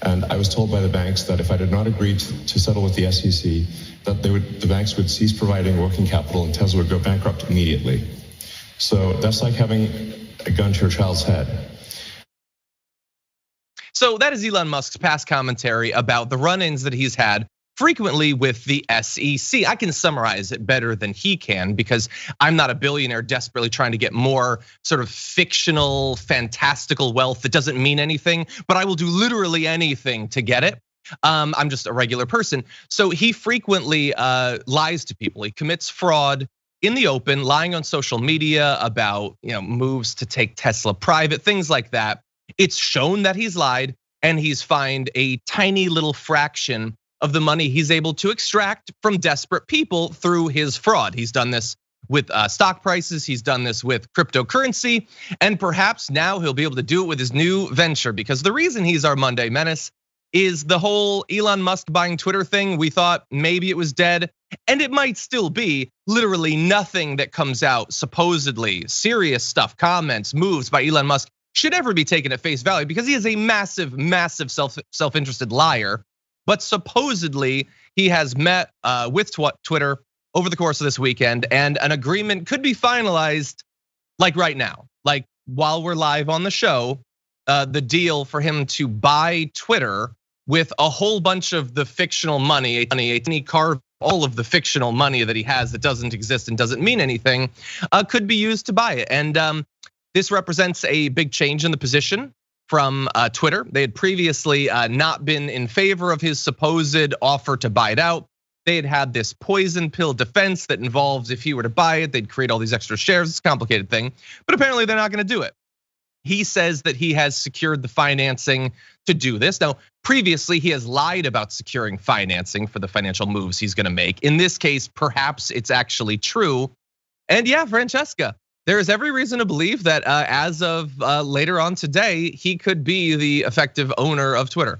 And I was told by the banks that if I did not agree to settle with the SEC, that the banks would cease providing working capital and Tesla would go bankrupt immediately. So that's like having a gun to your child's head. So that is Elon Musk's past commentary about the run-ins that he's had frequently with the SEC. I can summarize it better than he can because I'm not a billionaire desperately trying to get more sort of fictional, fantastical wealth that doesn't mean anything, but I will do literally anything to get it. I'm just a regular person. So he frequently lies to people. He commits fraud in the open, lying on social media about moves to take Tesla private, things like that. It's shown that he's lied and he's fined a tiny little fraction of the money he's able to extract from desperate people through his fraud. He's done this with stock prices, he's done this with cryptocurrency, and perhaps now he'll be able to do it with his new venture, because the reason he's our Monday Menace is the whole Elon Musk buying Twitter thing. We thought maybe it was dead, and it might still be. Literally nothing that comes out, supposedly serious stuff, comments, moves by Elon Musk should ever be taken at face value because he is a massive, massive self-interested liar. But supposedly he has met with Twitter over the course of this weekend, and an agreement could be finalized like right now, like while we're live on the show. The deal for him to buy Twitter with a whole bunch of the fictional money, he carved all of the fictional money that he has that doesn't exist and doesn't mean anything, could be used to buy it. And this represents a big change in the position from Twitter. They had previously not been in favor of his supposed offer to buy it out. They had had this poison pill defense that involves if he were to buy it, they'd create all these extra shares. It's a complicated thing, but apparently they're not gonna do it. He says that he has secured the financing to do this. Now, previously he has lied about securing financing for the financial moves he's gonna make. In this case, perhaps it's actually true. And yeah, Francesca, there is every reason to believe that as of later on today, he could be the effective owner of Twitter.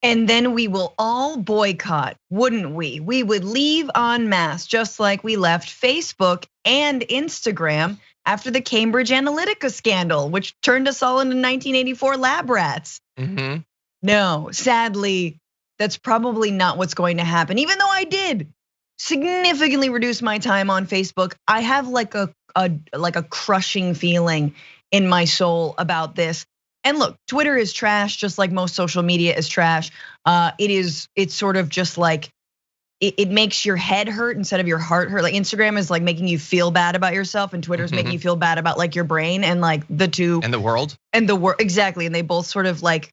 And then we will all boycott, wouldn't we? We would leave en masse, just like we left Facebook and Instagram after the Cambridge Analytica scandal, which turned us all into 1984 lab rats. No, sadly, that's probably not what's going to happen. Even though I did significantly reduce my time on Facebook, I have like a crushing feeling in my soul about this. And look, Twitter is trash, just like most social media is trash. It's sort of just like, it makes your head hurt instead of your heart hurt. Like Instagram is like making you feel bad about yourself, and Twitter's making you feel bad about like your brain, and like the two. And the world. And the world, exactly. And they both sort of like,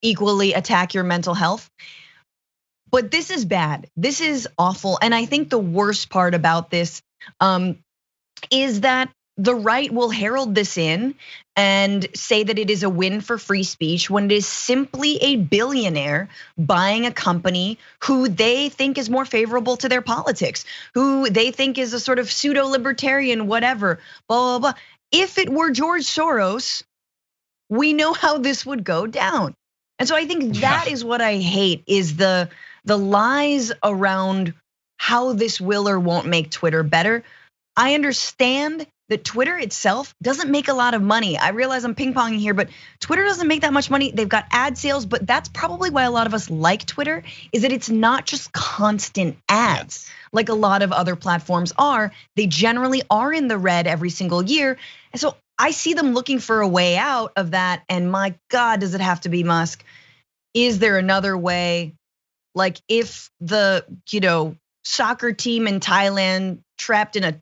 equally attack your mental health. But this is bad, this is awful. And I think the worst part about this is that the right will herald this in and say that it is a win for free speech when it is simply a billionaire buying a company who they think is more favorable to their politics, who they think is a sort of pseudo-libertarian, whatever, blah, blah, blah. If it were George Soros, we know how this would go down. And so I think that is what I hate, is the lies around how this will or won't make Twitter better. I understand that Twitter itself doesn't make a lot of money. I realize I'm ping-ponging here, but Twitter doesn't make that much money. They've got ad sales, but that's probably why a lot of us like Twitter, is that it's not just constant ads like a lot of other platforms are. They generally are in the red every single year. And so I see them looking for a way out of that. And my God, does it have to be Musk? Is there another way? Like if the soccer team in Thailand trapped in a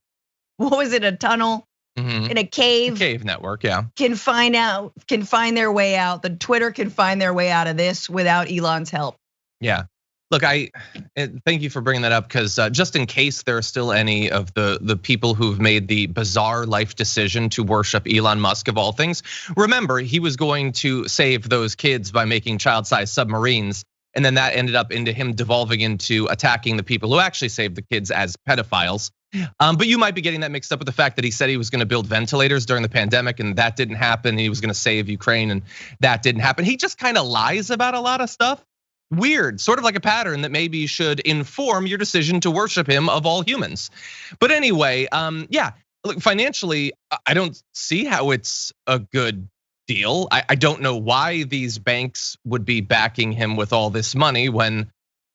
tunnel, in a cave? Cave network, yeah. Can find their way out. The Twitter can find their way out of this without Elon's help. Yeah. Look, thank you for bringing that up, because just in case there are still any of the people who've made the bizarre life decision to worship Elon Musk of all things, remember he was going to save those kids by making child-sized submarines. And then that ended up into him devolving into attacking the people who actually saved the kids as pedophiles. But you might be getting that mixed up with the fact that he said he was gonna build ventilators during the pandemic and that didn't happen. He was gonna save Ukraine and that didn't happen. He just kind of lies about a lot of stuff. weird, sort of like a pattern that maybe should inform your decision to worship him of all humans. But anyway, yeah, look, financially, I don't see how it's a good deal. I don't know why these banks would be backing him with all this money when,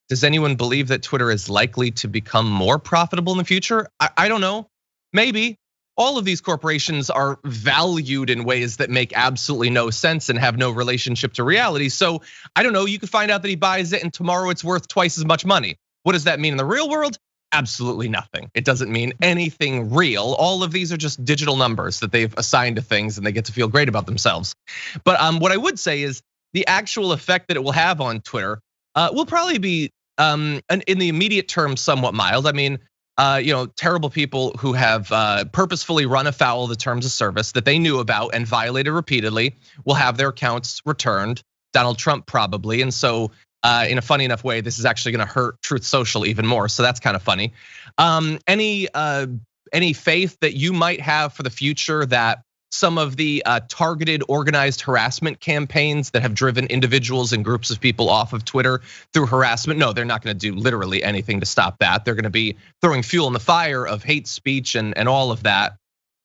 does anyone believe that Twitter is likely to become more profitable in the future? I don't know, maybe. All of these corporations are valued in ways that make absolutely no sense and have no relationship to reality. So I don't know, you could find out that he buys it and tomorrow it's worth twice as much money. What does that mean in the real world? Absolutely nothing. It doesn't mean anything real. All of these are just digital numbers that they've assigned to things and they get to feel great about themselves. But what I would say is the actual effect that it will have on Twitter will probably be in the immediate term somewhat mild. I mean, terrible people who have purposefully run afoul of the terms of service that they knew about and violated repeatedly will have their accounts returned. Donald Trump probably, and so in a funny enough way, this is actually going to hurt Truth Social even more. So that's kind of funny. Any faith that you might have for the future that some of the targeted organized harassment campaigns that have driven individuals and groups of people off of Twitter through harassment? No, they're not going to do literally anything to stop that. They're going to be throwing fuel in the fire of hate speech and all of that.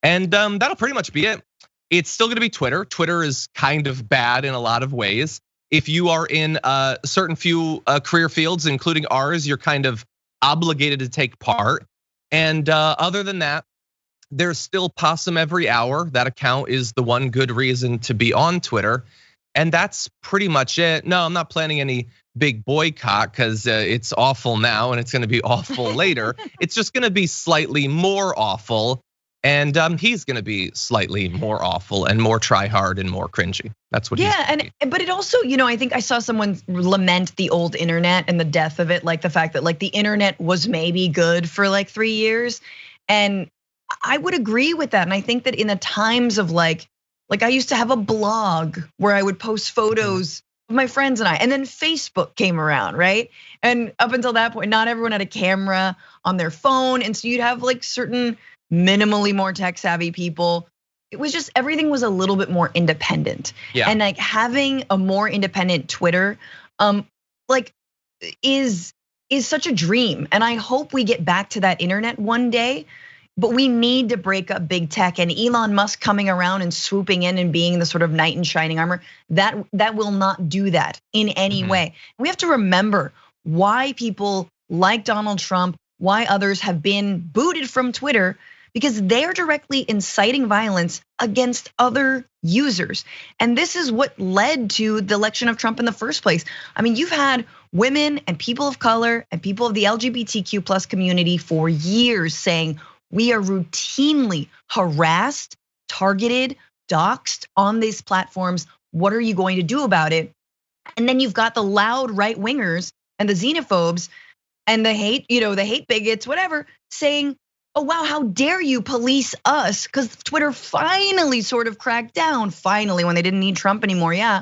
And that'll pretty much be it. It's still going to be Twitter. Twitter is kind of bad in a lot of ways. If you are in certain few career fields, including ours, you're kind of obligated to take part. And other than that, there's still possum every hour. That account is the one good reason to be on Twitter. And that's pretty much it. No, I'm not planning any big boycott because it's awful now and it's gonna be awful later. It's just gonna be slightly more awful. And he's gonna be slightly more awful and more try hard and more cringy. That's what. Yeah, but it also, I think I saw someone lament the old internet and the death of it, like the fact that like the internet was maybe good for like 3 years. And I would agree with that. And I think that in the times of like I used to have a blog where I would post photos of my friends and I, and then Facebook came around, right? And up until that point, not everyone had a camera on their phone. And so you'd have like certain minimally more tech savvy people. It was just, everything was a little bit more independent. Yeah. And like having a more independent Twitter, like is such a dream. And I hope we get back to that internet one day. But we need to break up big tech, and Elon Musk coming around and swooping in and being the sort of knight in shining armor, that will not do that in any way. We have to remember why people like Donald Trump, why others have been booted from Twitter, because they're directly inciting violence against other users. And this is what led to the election of Trump in the first place. I mean, you've had women and people of color and people of the LGBTQ plus community for years saying, we are routinely harassed, targeted, doxxed on these platforms. What are you going to do about it? And then you've got the loud right wingers and the xenophobes and the hate, the hate bigots, whatever, saying, oh wow, how dare you police us? Because Twitter finally sort of cracked down, finally, when they didn't need Trump anymore, yeah.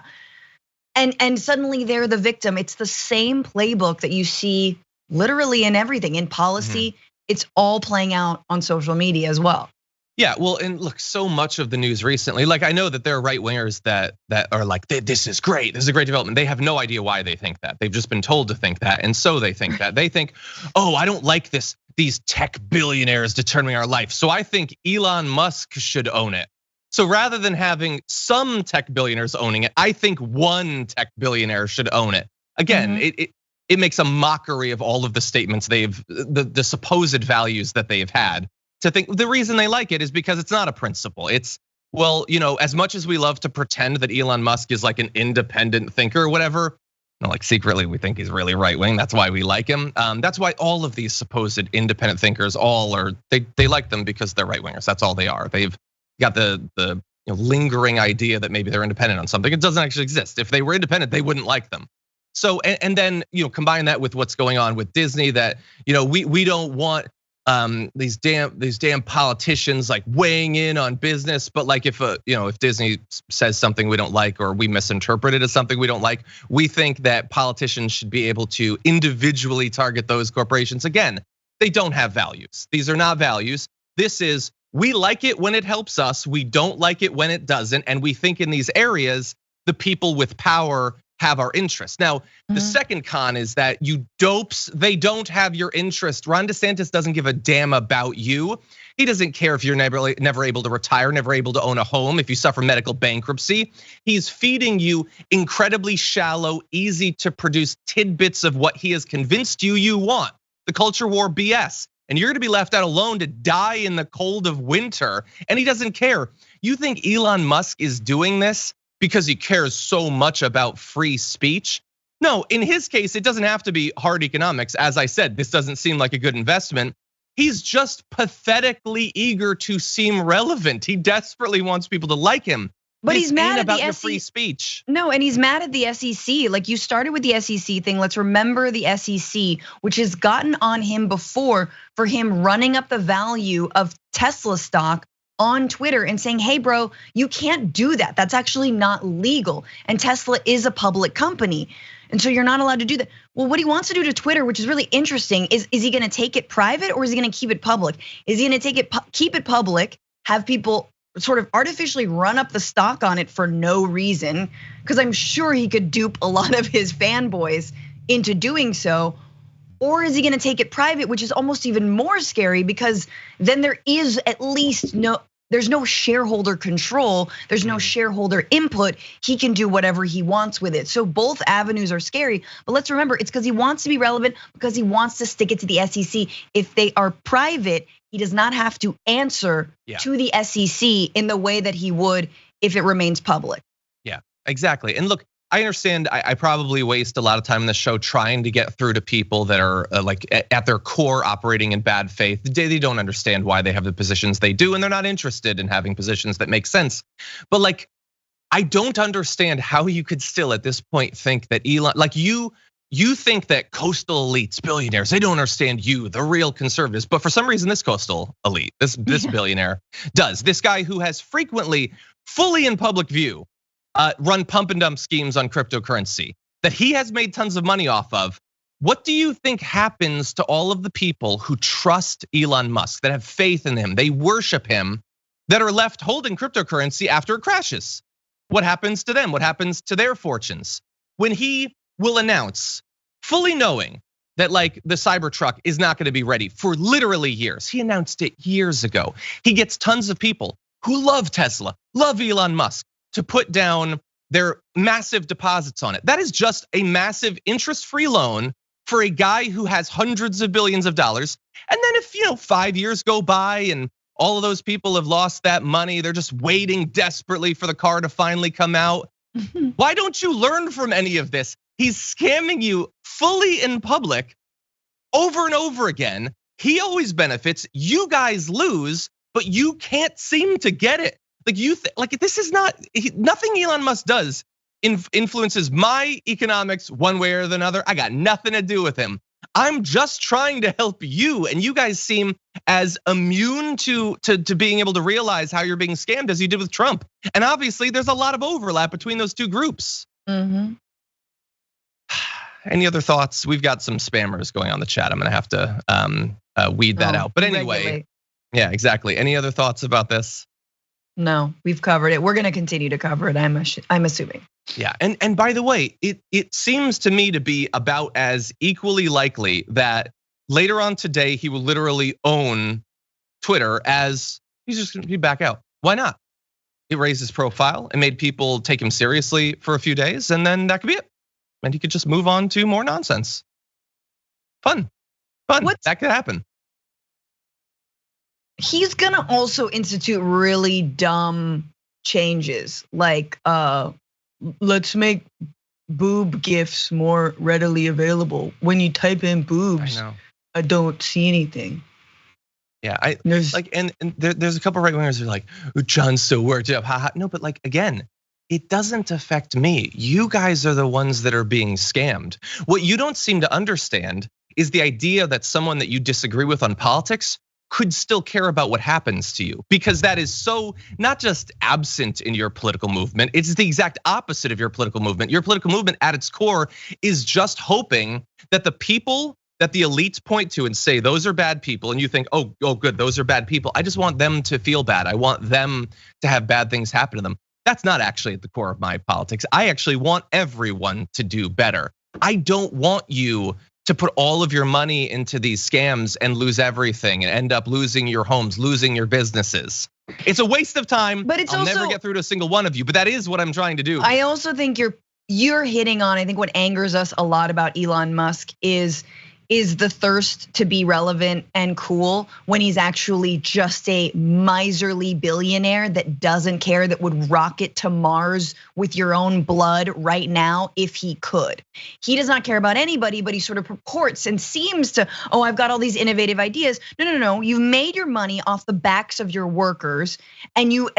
And suddenly they're the victim. It's the same playbook that you see literally in everything, in policy. It's all playing out on social media as well. Yeah, well, and look, so much of the news recently, like I know that there are right wingers that are like, this is great, this is a great development. They have no idea why they think that. They've just been told to think that, and so they think that. They think, oh, I don't like these tech billionaires determining our life, so I think Elon Musk should own it. So rather than having some tech billionaires owning it, I think one tech billionaire should own it. Again, it makes a mockery of all of the statements the supposed values that they've had. To think the reason they like it is because it's not a principle. It's, well, as much as we love to pretend that Elon Musk is like an independent thinker or whatever, like secretly we think he's really right wing. That's why we like him. That's why all of these supposed independent thinkers they like them because they're right wingers. That's all they are. They've got the lingering idea that maybe they're independent on something. It doesn't actually exist. If they were independent, they wouldn't like them. So and then combine that with what's going on with Disney, that we don't want these damn politicians like weighing in on business. But like if Disney says something we don't like or we misinterpret it as something we don't like, we think that politicians should be able to individually target those corporations. Again, they don't have values. These are not values. This is, we like it when it helps us. We don't like it when it doesn't. And we think in these areas, the people with power have our interest. Now, the second con is that you dopes, they don't have your interest. Ron DeSantis doesn't give a damn about you. He doesn't care if you're never able to retire, never able to own a home, if you suffer medical bankruptcy. He's feeding you incredibly shallow, easy to produce tidbits of what he has convinced you want. The culture war BS. And you're gonna be left out alone to die in the cold of winter. And he doesn't care. You think Elon Musk is doing this because he cares so much about free speech? No, in his case, it doesn't have to be hard economics. As I said, this doesn't seem like a good investment. He's just pathetically eager to seem relevant. He desperately wants people to like him. But he's mad at about the your SEC. free speech. No, and he's mad at the SEC. Like you started with the SEC thing. Let's remember the SEC, which has gotten on him before for him running up the value of Tesla stock on Twitter and saying, hey bro, you can't do that. That's actually not legal. And Tesla is a public company. And so you're not allowed to do that. Well, what he wants to do to Twitter, which is really interesting, is he gonna take it private or is he gonna keep it public? Is he gonna keep it public, have people sort of artificially run up the stock on it for no reason? Because I'm sure he could dupe a lot of his fanboys into doing so. Or is he gonna take it private, which is almost even more scary because then there is at least there's no shareholder control, there's no shareholder input. He can do whatever he wants with it. So both avenues are scary, but let's remember it's because he wants to be relevant, because he wants to stick it to the SEC. If they are private, he does not have to answer to the SEC in the way that he would if it remains public. Yeah, exactly. And look, I understand I probably waste a lot of time in the show trying to get through to people that are like at their core operating in bad faith. They don't understand why they have the positions they do, and they're not interested in having positions that make sense. But like, I don't understand how you could still at this point think that Elon, like you think that coastal elites, billionaires, they don't understand you, the real conservatives. But for some reason, this coastal elite, this billionaire does. This guy who has frequently, fully in public view, run pump and dump schemes on cryptocurrency that he has made tons of money off of. What do you think happens to all of the people who trust Elon Musk, that have faith in him, they worship him, that are left holding cryptocurrency after it crashes? What happens to them? What happens to their fortunes? When he will announce, fully knowing that like the Cybertruck is not gonna be ready for literally years. He announced it years ago. He gets tons of people who love Tesla, love Elon Musk, to put down their massive deposits on it. That is just a massive interest-free loan for a guy who has hundreds of billions of dollars. And then if 5 years go by and all of those people have lost that money, they're just waiting desperately for the car to finally come out. Why don't you learn from any of this? He's scamming you fully in public over and over again. He always benefits, you guys lose, but you can't seem to get it. Like this is nothing Elon Musk does influences my economics one way or another. I got nothing to do with him. I'm just trying to help you, and you guys seem as immune to being able to realize how you're being scammed as you did with Trump. And obviously, there's a lot of overlap between those two groups. Any other thoughts? We've got some spammers going on the chat. I'm gonna have to weed that out. But anyway, yeah, exactly. Any other thoughts about this? No, we've covered it. We're gonna continue to cover it, I'm assuming. Yeah, and by the way, it seems to me to be about as equally likely that later on today he will literally own Twitter as he's just gonna be back out. Why not? It raised his profile and made people take him seriously for a few days, and then that could be it. And he could just move on to more nonsense. Fun. That could happen. He's gonna also institute really dumb changes, like let's make boob gifs more readily available. When you type in boobs, I don't see anything. Yeah, there's a couple right wingers who are like, John's so worked up. Haha. No, but like again, it doesn't affect me. You guys are the ones that are being scammed. What you don't seem to understand is the idea that someone that you disagree with on politics could still care about what happens to you, because that is so not just absent in your political movement, it's the exact opposite of your political movement. Your political movement at its core is just hoping that the people that the elites point to and say those are bad people, and you think, oh good, those are bad people. I just want them to feel bad. I want them to have bad things happen to them. That's not actually at the core of my politics. I actually want everyone to do better. I don't want you to put all of your money into these scams and lose everything and end up losing your homes, losing your businesses. It's a waste of time. But it's I'll also, never get through to a single one of you, but that is what I'm trying to do. I also think you're hitting on, I think what angers us a lot about Elon Musk is the thirst to be relevant and cool when he's actually just a miserly billionaire that doesn't care, that would rocket to Mars with your own blood right now if he could. He does not care about anybody, but he sort of purports and seems to, oh, I've got all these innovative ideas. No. You've made your money off the backs of your workers, and you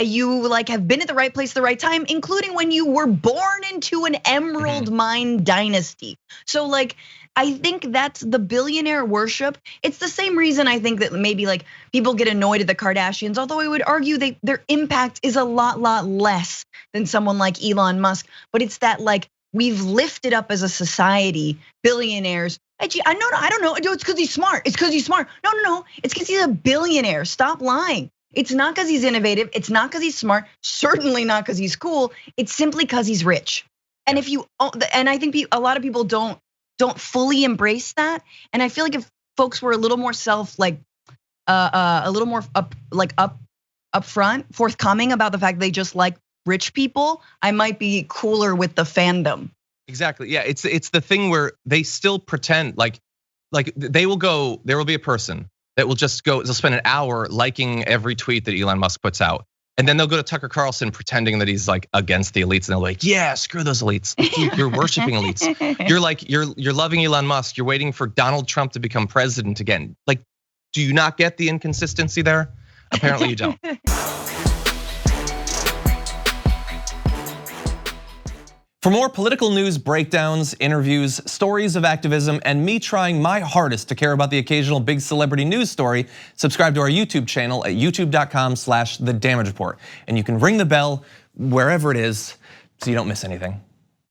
like have been at the right place at the right time, including when you were born into an emerald mine dynasty. So like, I think that's the billionaire worship. It's the same reason I think that maybe like people get annoyed at the Kardashians, although I would argue their impact is a lot less than someone like Elon Musk. But it's that like we've lifted up as a society billionaires. I don't know. It's because he's smart. It's because he's smart. No. It's because he's a billionaire. Stop lying. It's not because he's innovative. It's not because he's smart. Certainly not because he's cool. It's simply because he's rich. And I think a lot of people don't fully embrace that. And I feel like if folks were a little more a little more upfront, forthcoming about the fact they just like rich people, I might be cooler with the fandom. Exactly. Yeah, it's the thing where they still pretend like there will be a person that will just they'll spend an hour liking every tweet that Elon Musk puts out. And then they'll go to Tucker Carlson pretending that he's like against the elites, and they're like, "Yeah, screw those elites. You're worshiping elites. You're loving Elon Musk. You're waiting for Donald Trump to become president again." Like, do you not get the inconsistency there? Apparently, you don't. For more political news breakdowns, interviews, stories of activism, and me trying my hardest to care about the occasional big celebrity news story, subscribe to our YouTube channel at youtube.com/thedamagereport. And you can ring the bell wherever it is so you don't miss anything.